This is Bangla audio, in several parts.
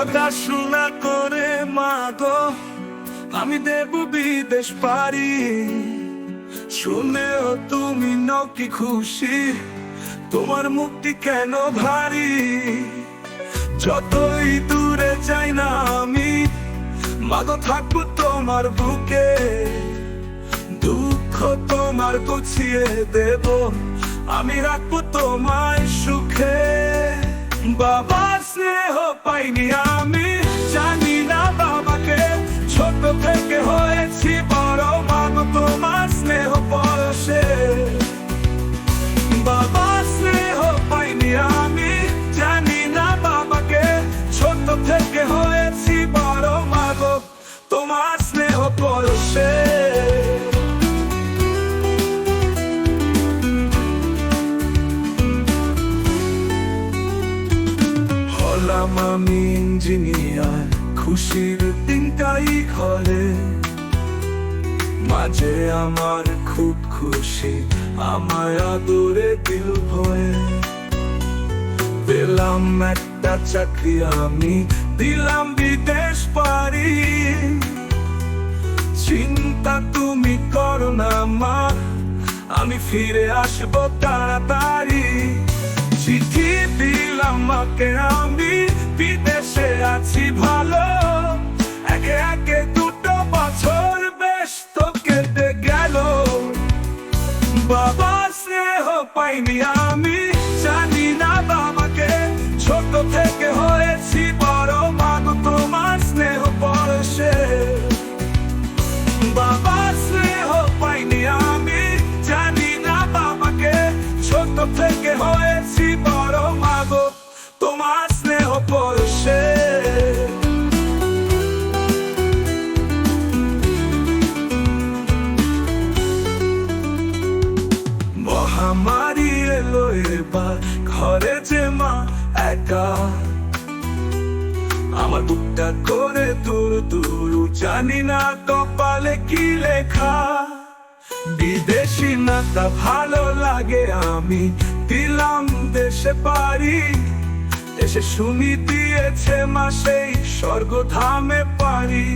পড়াশোনা করে মা গো আমি দেব বিদেশ পারি, শুনেও তুমি নও কি খুশি, তোমার মুক্তি কেন ভারী। যতই দূরে যাই না আমি মাগো থাকবো তোমার বুকে, দুঃখ তোমার গুছিয়ে দেব, আমি রাখবো তোমায় সুখে। বাবার স্নেহ পাইনি আমি, জানি না বাবাকে, ছোট থেকে হয়েছি বড় মাগো তোমার স্নেহ পরশে। বাবার স্নেহ পাইনি আমি, জানি না বাবাকে, ছোট থেকে হয়েছি বড় মাগো তোমার স্নেহ পরশে। হলাম আমি ইঞ্জিনিয়ার, খুশির দিনটাই ঘরে, মাঝে আমার খুব খুশি, আমায় আদরে দিল ভয়ে। পেলাম একটা চাকরি আমি, দিলাম বিদেশ পারি, চিন্তা তুমি করো না মা, আমি ফিরে আসবো তাড়াতাড়ি। চিঠি দিলাম মাকে আমি, বিদেশে আছি ভালো, একে একে 2 বছর বেশ তো কেটে গেল। বাবা স্নেহ পাইনি আমি, জানি না বাবাকে, ছোট থেকে হয়েছি বড় মাগো তোমার স্নেহ পরশে। বাবা স্নেহ পাইনি আমি, জানি না বাবাকে, ছোট থেকে হয়েছি বড় মাগো তোমার স্নেহ পরশে। মহামারী এলো এবার, ঘরে যে মা একা, আমার বুকটা করে দূর দূর, জানি না কপালে কি লেখা। বিদেশি নাতা ভালো লাগে আমি, দিলাম দেশে পারি, এসে শুনি দিয়েছে মা সেই স্বর্গধামে পারি।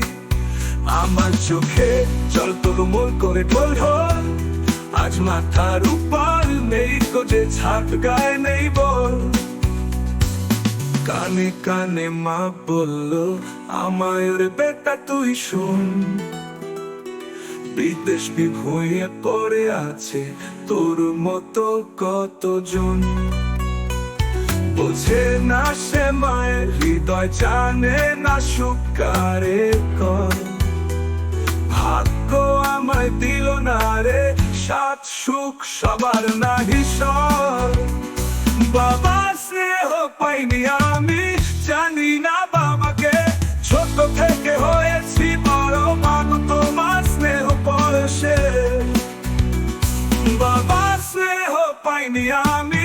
আমার চোখে জল তোলমোল করে ঢোল ঢোল, আজ মাথার উপর নেই তো যে ছাদ গায়ে নেই বল। কানে কানে মা বললো আমায়, রে বেটা তুই শোন, বিদেশ হয়ে পড়ে আছে তোর মতো কতজন। বোঝে না সে মায়ের হৃদয়, জানে না সুকারে কর, ভাগ্য আমায় দিল না রে সাত সুখ সবার নাহি সর। বাবা স্নেহ পাইনি আমি, জানি না বাবাকে, ছোট থেকে হয়েছি বড় মাগো তোমার স্নেহ পরশে। বাবা স্নেহ পাইনি আমি,